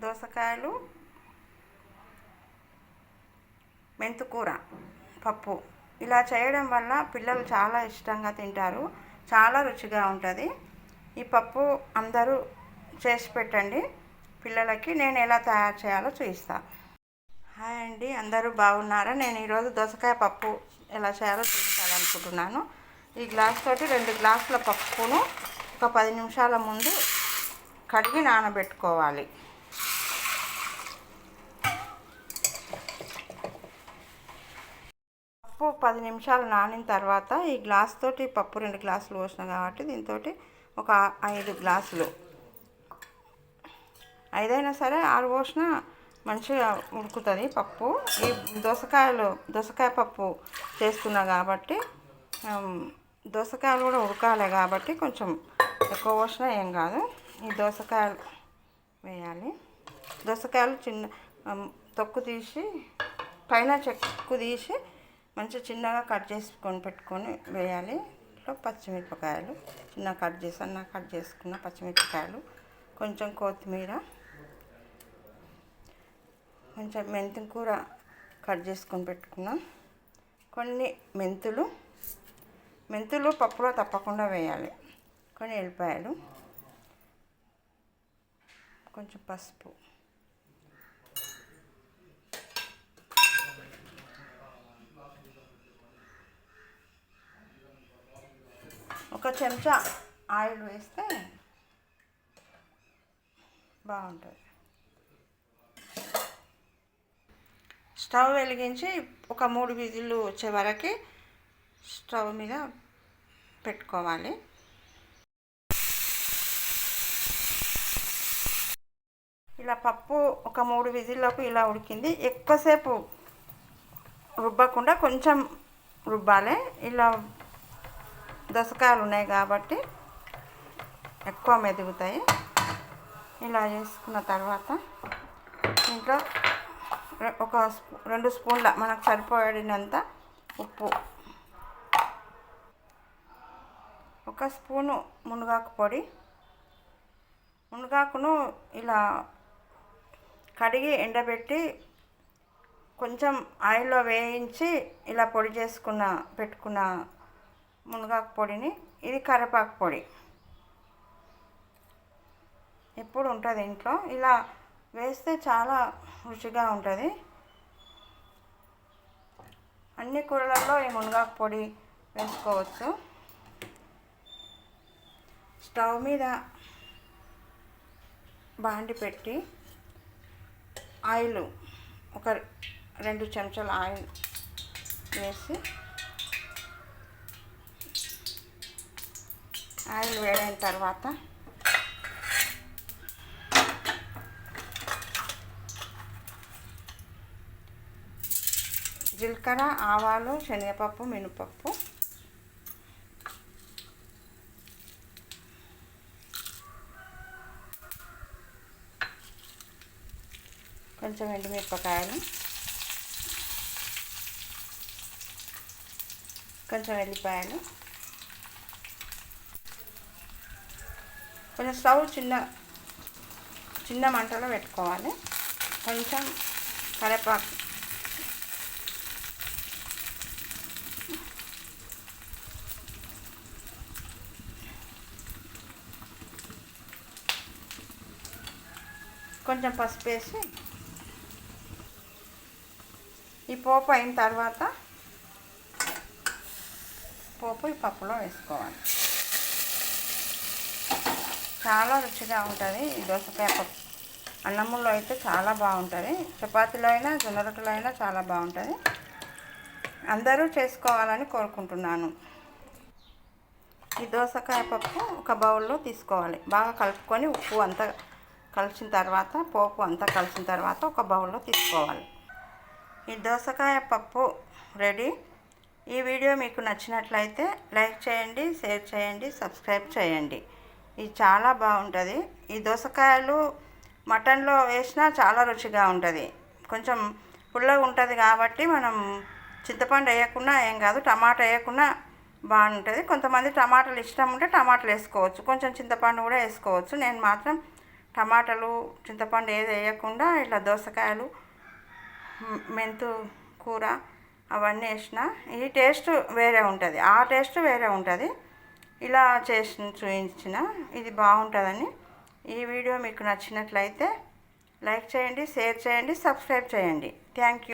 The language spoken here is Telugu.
దోసకాయలు, మెంతికూర పప్పు ఇలా చేయడం వల్ల పిల్లలు చాలా ఇష్టంగా తింటారు. చాలా రుచిగా ఉంటుంది. ఈ పప్పు అందరూ చేసి పెట్టండి పిల్లలకి. నేను ఎలా తయారు చేయాలో చూపిస్తాను. హాయ్ అండి, అందరూ బాగున్నారా? నేను ఈరోజు దోసకాయ పప్పు ఎలా చేయాలో చూపించాలనుకుంటున్నాను. ఈ గ్లాస్ తోటి 2 గ్లాసుల పప్పును ఒక 10 నిమిషాల ముందు కడిగి నానబెట్టుకోవాలి. పప్పు 10 నిమిషాలు నానిన తర్వాత ఈ గ్లాస్ తోటి పప్పు 2 గ్లాసులు పోసిన కాబట్టి దీంతో ఒక 5 గ్లాసులు, 5 అయినా సరే 6 పోసినా మంచిగా ఉడుకుతుంది పప్పు. ఈ దోసకాయ పప్పు చేస్తున్నా కాబట్టి దోసకాయలు కూడా ఉడకాలి కాబట్టి కొంచెం ఎక్కువ పోసినా ఏం కాదు. ఈ దోసకాయలు వేయాలి. దోసకాయలు తొక్కు తీసి పైన చెక్కు తీసి మంచిగా చిన్నగా కట్ చేసుకొని పెట్టుకొని వేయాలి. ఇట్లా పచ్చిమిరపకాయలు చిన్నగా కట్ చేసుకున్న పచ్చిమిరపకాయలు, కొంచెం కొత్తిమీర, కొంచెం మెంతి కూర కట్ చేసుకొని పెట్టుకున్నాం, కొన్ని మెంతులు పప్పులో తప్పకుండా వేయాలి, కొన్ని ఎల్లిపాయలు, కొంచెం పసుపు, ఒక చెంచా ఆయిల్ వేస్తే బాగుంటుంది. స్టవ్ వెలిగించి ఒక 3 విజిల్లు వచ్చే వరకు స్టవ్ మీద పెట్టుకోవాలి. ఇలా పప్పు ఒక 3 విజిల్లకు ఇలా ఉడికింది. ఎక్కువసేపు రుబ్బకుండా కొంచెం రుబ్బాలి. ఇలా దోసకాయలు ఉన్నాయి కాబట్టి ఎక్కువ మెదుగుతాయి. ఇలా చేసుకున్న తర్వాత ఇంట్లో ఒక 2 స్పూన్ల మనకు సరిపడినంత ఉప్పు, 1 స్పూను మునగాకు పొడి. మునగాకును ఇలా కడిగి ఎండబెట్టి కొంచెం ఆయిల్లో వేయించి ఇలా పొడి పెట్టుకున్న మునగాకు పొడిని, ఇది కరివేపాకు పొడి ఎప్పుడు ఉంటుంది ఇంట్లో. ఇలా వేస్తే చాలా రుచిగా ఉంటుంది. అన్ని కూరలలో ఈ మునగాకు పొడి వేసుకోవచ్చు. స్టవ్ మీద బాండి పెట్టి ఆయిల్ ఒక 2 చెంచాల ఆయిల్ వేసి, ఆయిల్ వేడైన తర్వాత జీలకర్ర, ఆవాలు, శనగపప్పు, మినపప్పు, కొంచెం ఎండుమిరపకాయలు, కొంచెం ఎల్లిపాయలు, కొంచెం స్టవ్ చిన్న మంటలో పెట్టుకోవాలి. కొంచెం కరివేపాకు, కొంచెం పసుపు వేసి ఈ పోపు అయిన తర్వాత పోపు ఈ పప్పులో వేసుకోవాలి. చాలా రుచిగా ఉంటుంది ఈ దోసకాయ పప్పు. అన్నములో అయితే చాలా బాగుంటుంది, చపాతీలో అయినా జొన్న రొట్టెలో అయినా చాలా బాగుంటుంది. అందరూ చేసుకోవాలని కోరుకుంటున్నాను. ఈ దోసకాయ పప్పు ఒక బౌల్లో తీసుకోవాలి. బాగా కలుపుకొని ఉప్పు అంతా కలిసిన తర్వాత, పోపు అంతా కలిసిన తర్వాత ఒక బౌల్లో తీసుకోవాలి. ఈ దోసకాయ పప్పు రెడీ. ఈ వీడియో మీకు నచ్చినట్లయితే లైక్ చేయండి, షేర్ చేయండి, సబ్స్క్రైబ్ చేయండి. ఇది చాలా బాగుంటుంది. ఈ దోసకాయలు మటన్లో వేసినా చాలా రుచిగా ఉంటుంది. కొంచెం పుల్లగా ఉంటుంది కాబట్టి మనం చింతపండు వేయకుండా ఏం కాదు, టమాటా వేయకుండా బాగుంటుంది. కొంతమంది టమాటాలు ఇష్టం ఉంటే టమాటాలు వేసుకోవచ్చు, కొంచెం చింతపండు కూడా వేసుకోవచ్చు. నేను మాత్రం టమాటాలు చింతపండు ఏది వేయకుండా ఇట్లా దోసకాయలు మెంతు కూర అవన్నీ వేసిన ఈ టేస్ట్ వేరే ఉంటుంది, ఆ టేస్ట్ వేరే ఉంటుంది. ఇలా చేసి చూపించిన ఇది బాగుంటుందని. ఈ వీడియో మీకు నచ్చినట్లయితే లైక్ చేయండి, షేర్ చేయండి, సబ్స్క్రైబ్ చేయండి. Thank you.